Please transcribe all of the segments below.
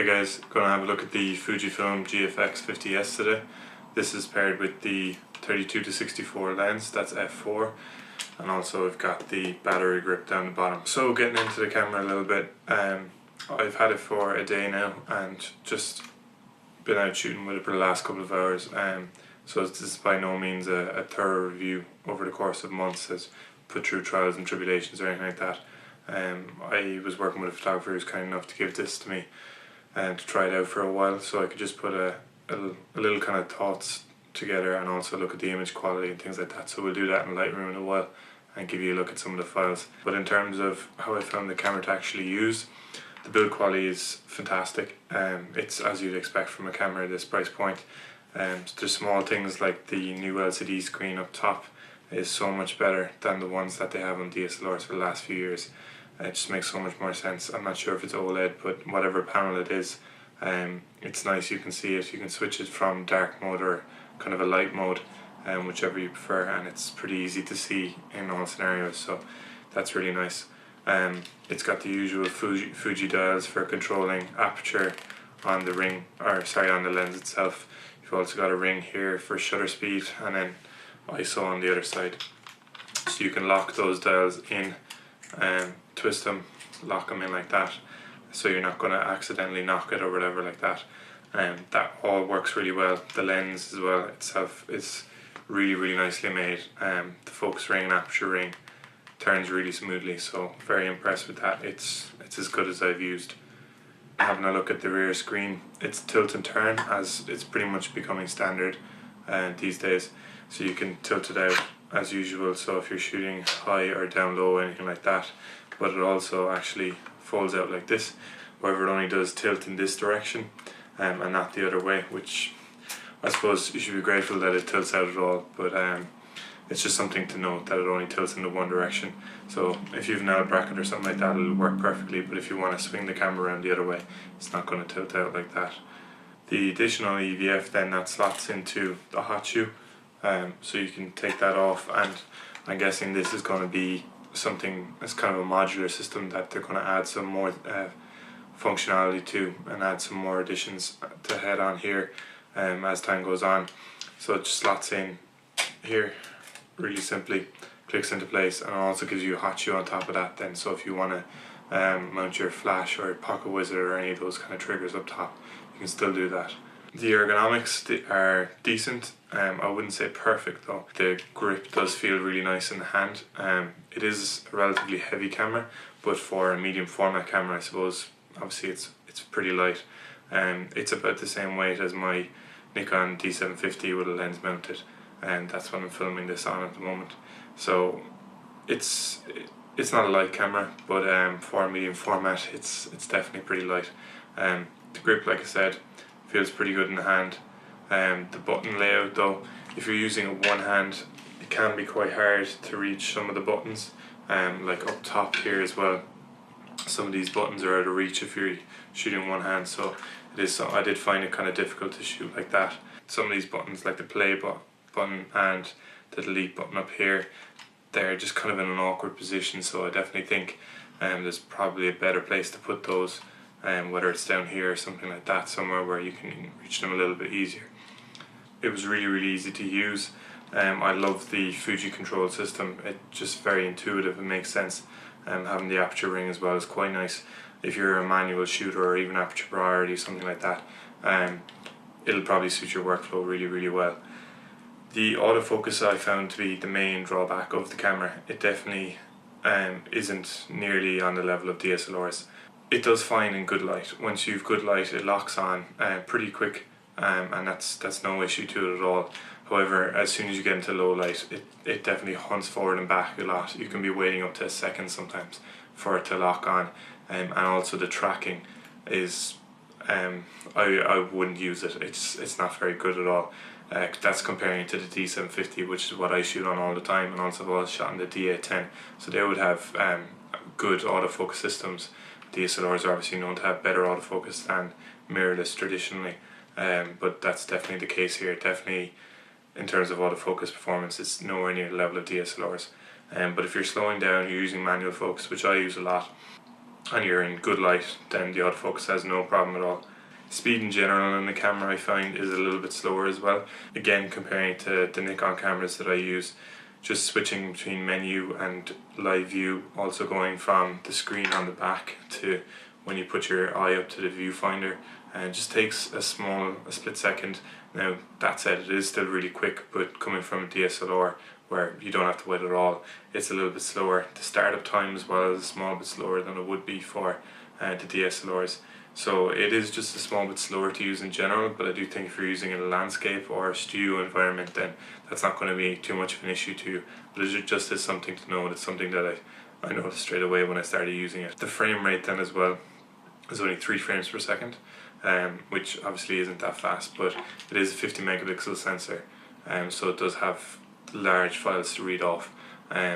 Hey guys, going to have a look at the Fujifilm GFX-50S today. This is paired with the 32-64 lens, that's f4, and also we've got the battery grip down the bottom. So getting into the camera a little bit, I've had it for a day now and just been out shooting with it for the last couple of hours. So this is by no means a thorough review over the course of months, as put through trials and tribulations or anything like that. I was working with a photographer who was kind enough to give this to me and to try it out for a while, so I could just put a little kind of thoughts together and also look at the image quality and things like that. So we'll do that in Lightroom in a while and give you a look at some of the files. But in terms of how I found the camera to actually use, the build quality is fantastic. It's as you'd expect from a camera at this price point. The small things like the new LCD screen up top is so much better than the ones that they have on DSLRs for the last few years. It just makes so much more sense. I'm not sure if it's OLED, but whatever panel it is, it's nice. You can see it. You can switch it from dark mode or kind of a light mode, whichever you prefer, and it's pretty easy to see in all scenarios. So that's really nice. It's got the usual Fuji dials for controlling aperture on the ring, or sorry, on the lens itself. You've also got a ring here for shutter speed, and then ISO on the other side. So you can lock those dials in, twist them, lock them in like that, so you're not going to accidentally knock it or whatever like that. That all works really well. The lens as well itself is really nicely made. The focus ring and aperture ring turns really smoothly, so very impressed with that. It's as good as I've used. Having a look at the rear screen, it's tilt and turn, as it's pretty much becoming standard these days. So you can tilt it out as usual, so if you're shooting high or down low, anything like that. But it also actually folds out like this. However, it only does tilt in this direction and not the other way, which I suppose you should be grateful that it tilts out at all, but it's just something to note that it only tilts in the one direction. So if you have an L bracket or something like that, it'll work perfectly, but if you want to swing the camera around the other way, it's not going to tilt out like that. The additional EVF then, that slots into the hot shoe, so you can take that off, and I'm guessing this is going to be something, it's kind of a modular system that they're going to add some more functionality to and add some more additions to head on here as time goes on. So it just slots in here really simply, clicks into place, and also gives you a hot shoe on top of that then. So if you want to mount your flash or pocket wizard or any of those kind of triggers up top, you can still do that. The ergonomics are decent. I wouldn't say perfect though. The grip does feel really nice in the hand. It is a relatively heavy camera, but for a medium format camera, I suppose, obviously it's pretty light. It's about the same weight as my Nikon D750 with a lens mounted, and that's what I'm filming this on at the moment. So it's not a light camera, but for a medium format, it's definitely pretty light. The grip, like I said, feels pretty good in the hand. The button layout though, if you're using it one hand, it can be quite hard to reach some of the buttons, like up top here as well. Some of these buttons are out of reach if you're shooting one hand, so it is. I did find it kind of difficult to shoot like that. Some of these buttons, like the play button and the delete button up here, they're just kind of in an awkward position, so I definitely think there's probably a better place to put those, whether it's down here or something like that, somewhere where you can reach them a little bit easier. It was really easy to use. I love the Fuji control system. It's just very intuitive and makes sense. Having the aperture ring as well is quite nice. If you're a manual shooter or even aperture priority, something like that, it'll probably suit your workflow really well. The autofocus I found to be the main drawback of the camera. It definitely isn't nearly on the level of DSLRs. It does fine in good light. Once you've good light, it locks on pretty quick, and that's no issue to it at all. However, as soon as you get into low light, it definitely hunts forward and back a lot. You can be waiting up to a second sometimes for it to lock on, and also the tracking is, I wouldn't use it. It's not very good at all. That's comparing to the D750, which is what I shoot on all the time, and also what I shot on the D810. So they would have good autofocus systems. DSLRs are obviously known to have better autofocus than mirrorless traditionally, but that's definitely the case here. Definitely in terms of autofocus performance, it's nowhere near the level of DSLRs. But if you're slowing down, you're using manual focus, which I use a lot, and you're in good light, then the autofocus has no problem at all. Speed in general on the camera I find is a little bit slower as well. Again, comparing to the Nikon cameras that I use, just switching between menu and live view, also going from the screen on the back to when you put your eye up to the viewfinder, and it just takes a split second. Now that said, it is still really quick, but coming from a DSLR where you don't have to wait at all, it's a little bit slower. The startup time as well is a small bit slower than it would be for the DSLRs. So it is just a small bit slower to use in general, but I do think if you're using in a landscape or a studio environment, then that's not going to be too much of an issue to you. But it just is something to note. It's something that I noticed straight away when I started using it. The frame rate then as well is only 3 frames per second, which obviously isn't that fast, but it is a 50 megapixel sensor, so it does have large files to read off.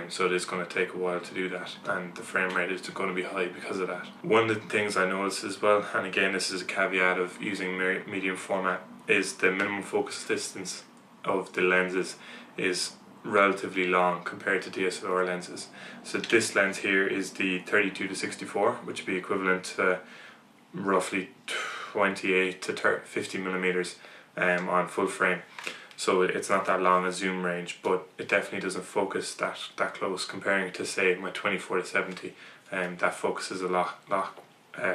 So it is going to take a while to do that, and the frame rate is going to be high because of that. One of the things I noticed as well, and again this is a caveat of using medium format, is the minimum focus distance of the lenses is relatively long compared to DSLR lenses. So this lens here is the 32 to 64, which would be equivalent to roughly 28 to 50 millimeters on full frame. So it's not that long a zoom range, but it definitely doesn't focus that close. Comparing to say my 24 to 70, that focuses a lot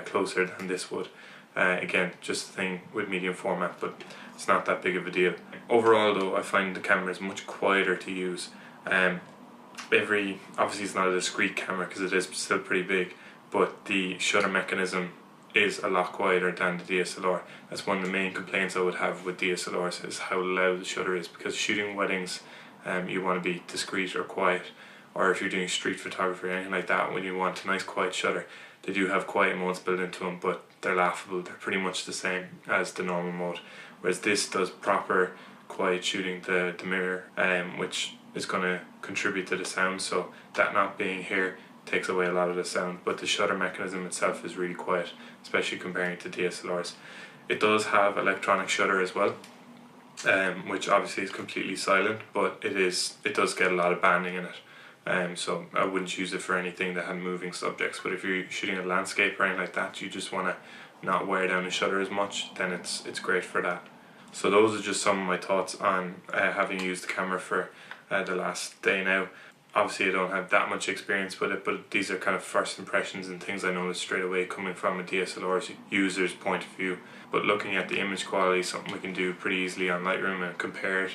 closer than this would. Again, just the thing with medium format, but it's not that big of a deal. Overall though, I find the camera is much quieter to use. Obviously it's not a discrete camera because it is still pretty big, but the shutter mechanism is a lot quieter than the DSLR. That's one of the main complaints I would have with DSLRs, is how loud the shutter is, because shooting weddings, you want to be discreet or quiet, or if you're doing street photography or anything like that, when you want a nice quiet shutter, they do have quiet modes built into them, but they're laughable. They're pretty much the same as the normal mode, whereas this does proper quiet shooting, the mirror, which is going to contribute to the sound, so that not being here takes away a lot of the sound, but the shutter mechanism itself is really quiet, especially comparing to DSLRs. It does have electronic shutter as well, which obviously is completely silent, but it does get a lot of banding in it. So I wouldn't use it for anything that had moving subjects, but if you're shooting a landscape or anything like that, you just want to not wear down the shutter as much, then it's great for that. So those are just some of my thoughts on having used the camera for the last day now. Obviously I don't have that much experience with it, but these are kind of first impressions and things I noticed straight away coming from a DSLR user's point of view. But looking at the image quality, something we can do pretty easily on Lightroom and compare it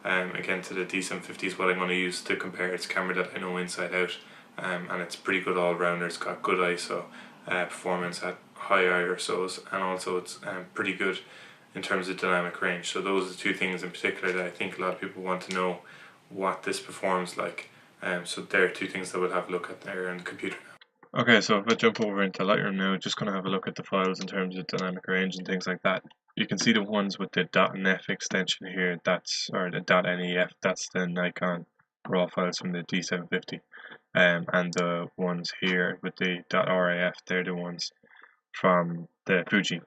again to the D750 is what I'm going to use to compare. It's a camera that I know inside out, and it's pretty good all rounder. It's got good ISO performance at high ISOs, and also it's pretty good in terms of dynamic range. So those are the two things in particular that I think a lot of people want to know what this performs like. So there are two things that we'll have a look at there on the computer now. Okay, so if I jump over into Lightroom now, just going to have a look at the files in terms of dynamic range and things like that. You can see the ones with the .nef extension here, or the .nef, that's the Nikon raw files from the D750. And the ones here with the .raf, they're the ones from the Fuji.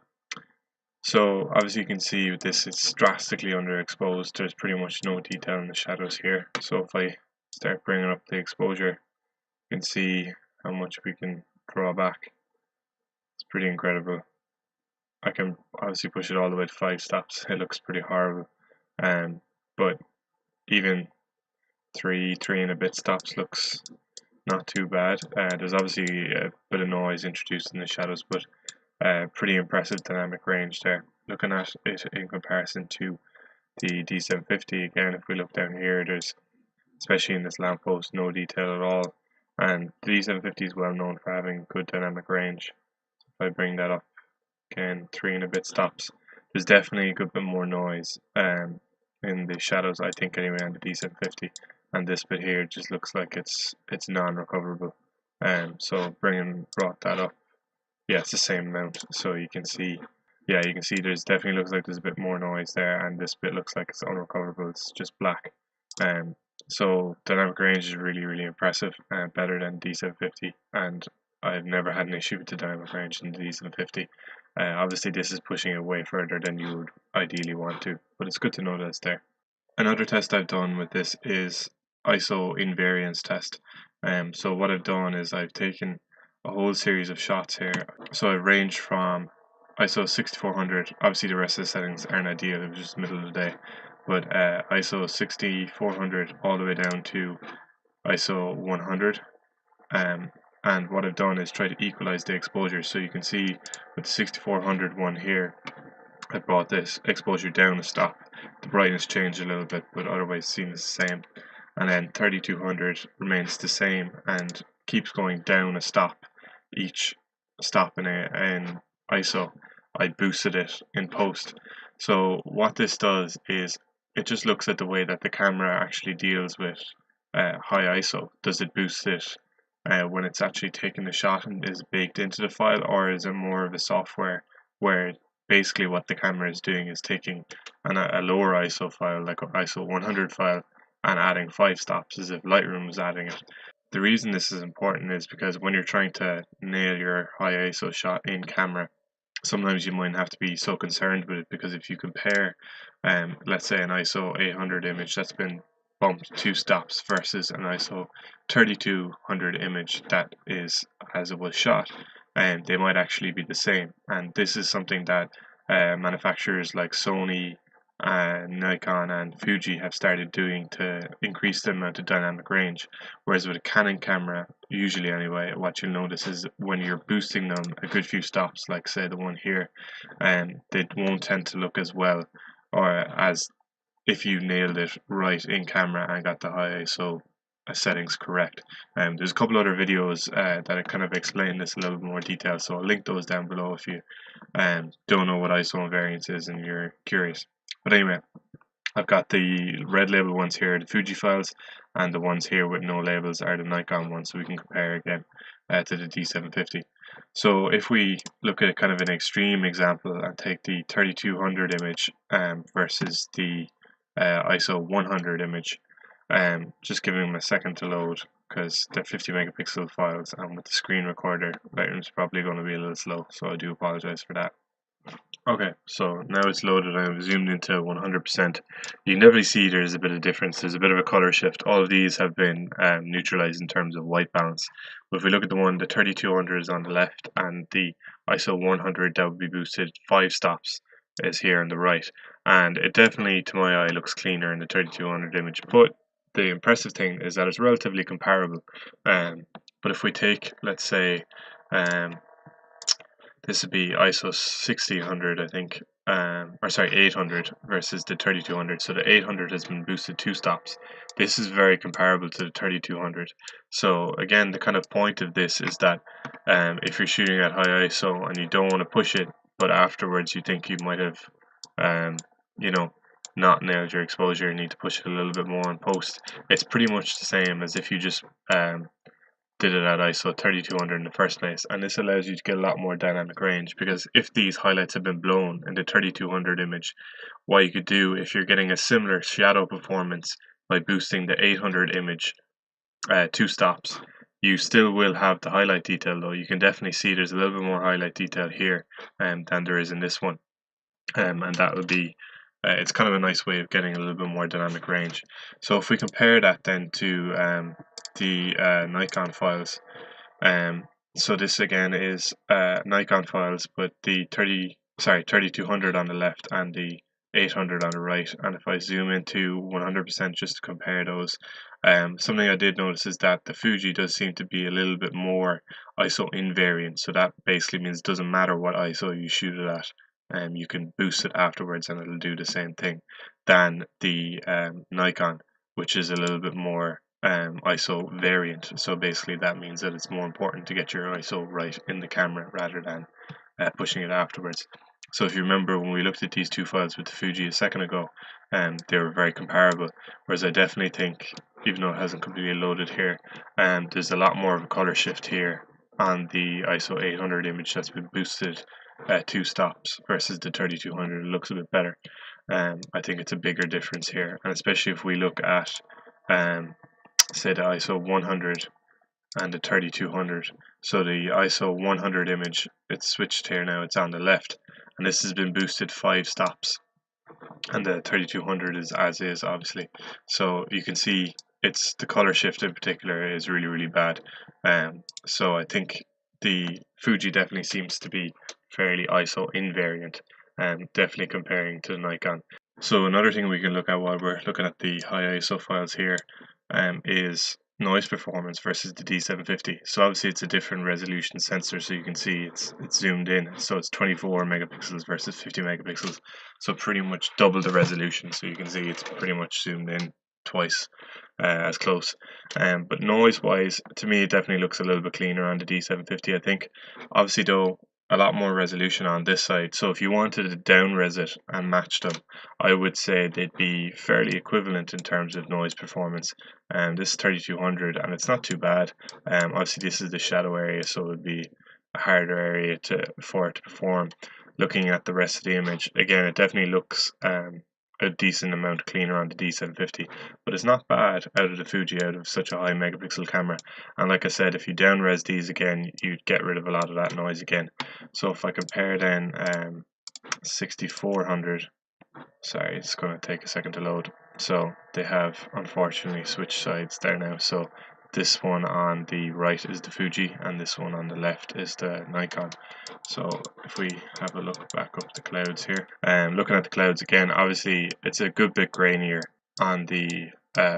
So obviously you can see with this, it's drastically underexposed. There's pretty much no detail in the shadows here. So if I start bringing up the exposure, you can see how much we can draw back. It's pretty incredible. I can obviously push it all the way to 5 stops. It looks pretty horrible, but even three and a bit stops looks not too bad. There's obviously a bit of noise introduced in the shadows, but pretty impressive dynamic range there. Looking at it in comparison to the D750, again, if we look down here, there's, especially in this lamppost, no detail at all, and the D750 is well known for having good dynamic range. So if I bring that up again, 3 and a bit stops, there's definitely a good bit more noise in the shadows, I think, anyway, on the D750, and this bit here just looks like it's non-recoverable. So brought that up, yeah, it's the same amount, so you can see, yeah, you can see there's definitely looks like there's a bit more noise there, and this bit looks like it's unrecoverable, it's just black. So dynamic range is really impressive, better than D750, and I've never had an issue with the dynamic range in the D750. Obviously this is pushing it way further than you would ideally want to, but it's good to know that it's there. Another test I've done with this is ISO invariance test. So what I've done is I've taken a whole series of shots here. So it ranged from ISO 6400, obviously the rest of the settings aren't ideal, it was just middle of the day, but ISO 6400 all the way down to ISO 100. And what I've done is try to equalize the exposure. So you can see with the 6400 one here, I brought this exposure down a stop. The brightness changed a little bit, but otherwise seems the same. And then 3200 remains the same and keeps going down a stop each stop in ISO. I boosted it in post. So what this does is it just looks at the way that the camera actually deals with high ISO. Does it boost it when it's actually taking the shot and is baked into the file, or is it more of a software where basically what the camera is doing is taking a lower ISO file, like an ISO 100 file, and adding 5 stops as if Lightroom was adding it. The reason this is important is because when you're trying to nail your high ISO shot in camera, sometimes you might have to be so concerned with it, because if you compare, let's say an ISO 800 image that's been bumped 2 stops versus an ISO 3200 image that is as it was shot, and they might actually be the same. And this is something that manufacturers like Sony, Nikon and Fuji have started doing to increase the amount of dynamic range. Whereas with a Canon camera, usually anyway, what you'll notice is when you're boosting them a good few stops, like say the one here, they won't tend to look as well, or as if you nailed it right in camera and got the high ISO settings correct. There's a couple other videos that I kind of explain this a little bit more detail, so I'll link those down below if you don't know what ISO invariance is and you're curious. But anyway, I've got the red label ones here, the Fuji files, and the ones here with no labels are the Nikon ones, so we can compare again to the D750. So if we look at kind of an extreme example and take the 3200 image versus the ISO 100 image, just giving them a second to load because they're 50 megapixel files, and with the screen recorder, Lightroom's probably going to be a little slow, so I do apologize for that. Okay, so now it's loaded and I've zoomed into 100%. You can definitely see there's a bit of difference. There's a bit of a color shift. All of these have been neutralized in terms of white balance. But if we look at the one, the 3200 is on the left, and the ISO 100 that would be boosted 5 stops is here on the right. And it definitely, to my eye, looks cleaner in the 3200 image. But the impressive thing is that it's relatively comparable. But if we take, let's say, this would be ISO 1600, I think, or sorry, 800 versus the 3200. So the 800 has been boosted 2 stops. This is very comparable to the 3200. So again, the kind of point of this is that if you're shooting at high ISO and you don't want to push it, but afterwards you think you might have, you know, not nailed your exposure, you need to push it a little bit more in post. It's pretty much the same as if you just did it at ISO 3200 in the first place, and this allows you to get a lot more dynamic range, because if these highlights have been blown in the 3200 image, what you could do if you're getting a similar shadow performance by boosting the 800 image 2 stops, you still will have the highlight detail, though. You can definitely see there's a little bit more highlight detail here than there is in this one, and that would be it's kind of a nice way of getting a little bit more dynamic range. So if we compare that then to the Nikon files, so this again is Nikon files, but the 3200 on the left and the 800 on the right. And if I zoom into 100% just to compare those, something I did notice is that the Fuji does seem to be a little bit more ISO invariant. So that basically means it doesn't matter what ISO you shoot it at, you can boost it afterwards and it'll do the same thing, than the Nikon, which is a little bit more ISO variant. So basically that means that it's more important to get your ISO right in the camera rather than pushing it afterwards. So if you remember when we looked at these two files with the Fuji a second ago, they were very comparable, whereas I definitely think, even though it hasn't completely loaded here, there's a lot more of a color shift here on the ISO 800 image that's been boosted 2 stops versus the 3200. It looks a bit better. I think it's a bigger difference here, and especially if we look at say the ISO 100 and the 3200. So the ISO 100 image, it's switched here now, it's on the left, and this has been boosted 5 stops, and the 3200 is as is, obviously. So you can see it's the color shift in particular is really bad. So I think the Fuji definitely seems to be fairly ISO invariant, definitely comparing to the Nikon. So another thing we can look at while we're looking at the high ISO files here is noise performance versus the D750. So obviously it's a different resolution sensor, so you can see it's zoomed in. So it's 24 megapixels versus 50 megapixels. So pretty much double the resolution. So you can see it's pretty much zoomed in twice as close. But noise wise, to me, it definitely looks a little bit cleaner on the D750. I think, obviously though, a lot more resolution on this side. So if you wanted to down res it and match them, I would say they'd be fairly equivalent in terms of noise performance. This is 3200 and it's not too bad. Obviously this is the shadow area, so it would be a harder area for it to perform. Looking at the rest of the image, again, it definitely looks a decent amount cleaner on the D750, but it's not bad out of the Fuji, out of such a high megapixel camera. And like I said, if you down res these again, you'd get rid of a lot of that noise again. So if I compare then 6400, sorry, it's going to take a second to load. So they have unfortunately switched sides there now. So this one on the right is the Fuji and this one on the left is the Nikon. So if we have a look back up the clouds here, looking at the clouds again, obviously it's a good bit grainier on the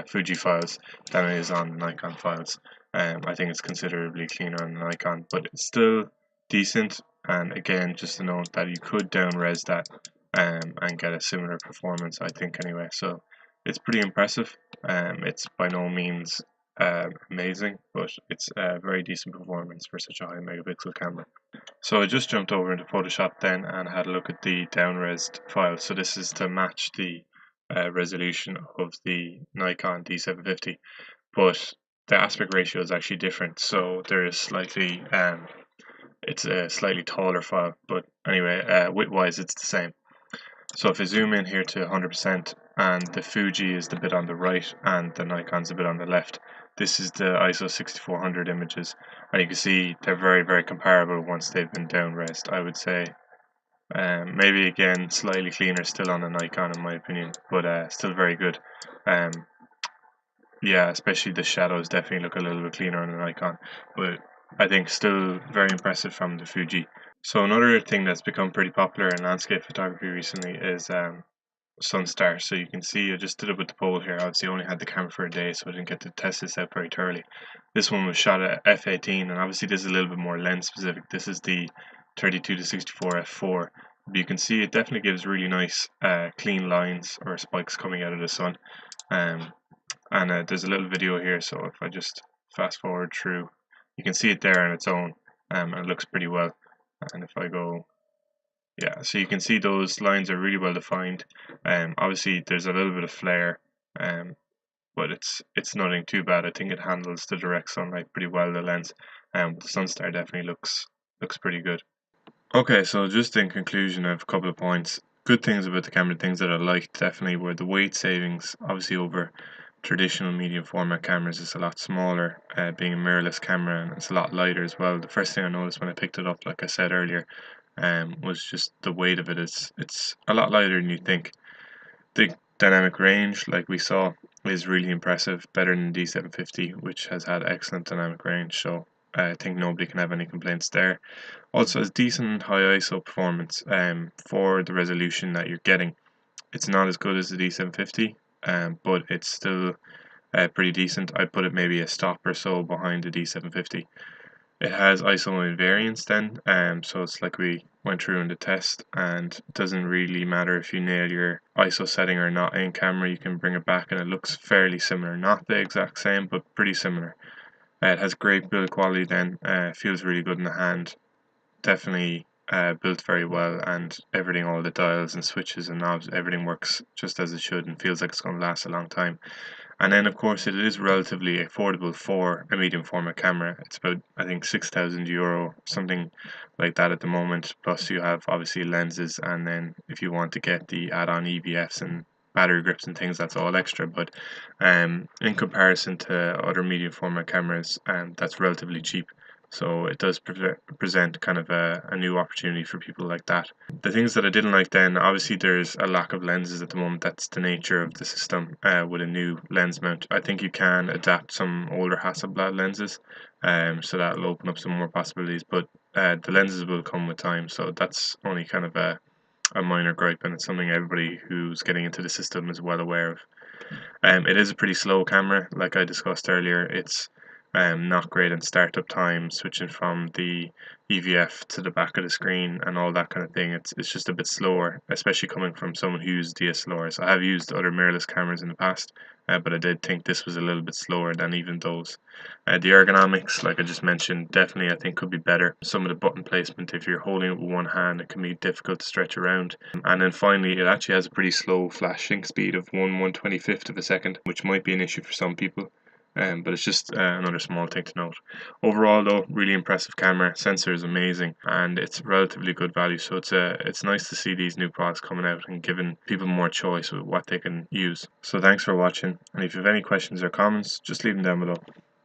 Fuji files than it is on the Nikon files. I think it's considerably cleaner on the Nikon, but it's still decent. And again, just to note that you could down res that and get a similar performance, I think, anyway. So it's pretty impressive. It's by no means amazing, but it's a very decent performance for such a high megapixel camera. So I just jumped over into Photoshop then and had a look at the down-resed file. So this is to match the resolution of the Nikon D750, but the aspect ratio is actually different. So there is slightly, it's a slightly taller file, but anyway, width-wise it's the same. So if I zoom in here to 100% and the Fuji is the bit on the right and the Nikon's a bit on the left, this is the ISO 6400 images, and you can see they're very, very comparable once they've been down resed, I would say. Maybe again slightly cleaner still on the Nikon in my opinion, but still very good. Yeah, especially the shadows definitely look a little bit cleaner on the Nikon, but I think still very impressive from the Fuji. So another thing that's become pretty popular in landscape photography recently is Sunstar. So you can see I just did it with the pole here. Obviously I only had the camera for a day, so I didn't get to test this out very thoroughly. This one was shot at f/18, and obviously this is a little bit more lens specific. This is the 32 to 64 f4, but you can see it definitely gives really nice clean lines or spikes coming out of the sun. And there's a little video here, so if I just fast forward through, you can see it there on its own, and it looks pretty well. And if I go, yeah, so you can see those lines are really well defined. Obviously there's a little bit of flare, but it's nothing too bad. I think it handles the direct sunlight pretty well, the lens. The Sunstar definitely looks pretty good. Okay, so just in conclusion, I have a couple of points. Good things about the camera, things that I liked definitely were the weight savings. Obviously over traditional medium format cameras, it's a lot smaller, being a mirrorless camera, and it's a lot lighter as well. The first thing I noticed when I picked it up, like I said earlier, was just the weight of it. It's a lot lighter than you think. The dynamic range, like we saw, is really impressive, better than D750, which has had excellent dynamic range. So I think nobody can have any complaints there. Also, has decent high ISO performance for the resolution that you're getting. It's not as good as the D750, but it's still pretty decent. I'd put it maybe a stop or so behind the D750. It has ISO invariance then, so it's like we went through in the test, and it doesn't really matter if you nail your ISO setting or not in camera, you can bring it back and it looks fairly similar. Not the exact same, but pretty similar. It has great build quality then, feels really good in the hand, definitely built very well, and everything, all the dials and switches and knobs, everything works just as it should and feels like it's going to last a long time. And then of course it is relatively affordable for a medium format camera. It's about, I think, €6,000, something like that at the moment, plus you have obviously lenses, and then if you want to get the add-on EVFs and battery grips and things, that's all extra. But in comparison to other medium format cameras, that's relatively cheap. So it does present kind of a new opportunity for people like that. The things that I didn't like then, obviously there's a lack of lenses at the moment. That's the nature of the system with a new lens mount. I think you can adapt some older Hasselblad lenses, so that'll open up some more possibilities. But the lenses will come with time, so that's only kind of a minor gripe, and it's something everybody who's getting into the system is well aware of. It is a pretty slow camera, like I discussed earlier. It's not great in startup time, switching from the EVF to the back of the screen and all that kind of thing. It's just a bit slower, especially coming from someone who used DSLRs. I have used other mirrorless cameras in the past, but I did think this was a little bit slower than even those. The ergonomics, like I just mentioned, definitely I think could be better. Some of the button placement, if you're holding it with one hand, it can be difficult to stretch around. And then finally, it actually has a pretty slow flash sync speed of 1/125th of a second, which might be an issue for some people. But it's just another small thing to note. Overall, though, really impressive camera. Sensor is amazing, and it's relatively good value. So it's nice to see these new products coming out and giving people more choice with what they can use. So thanks for watching, and if you have any questions or comments, just leave them down below.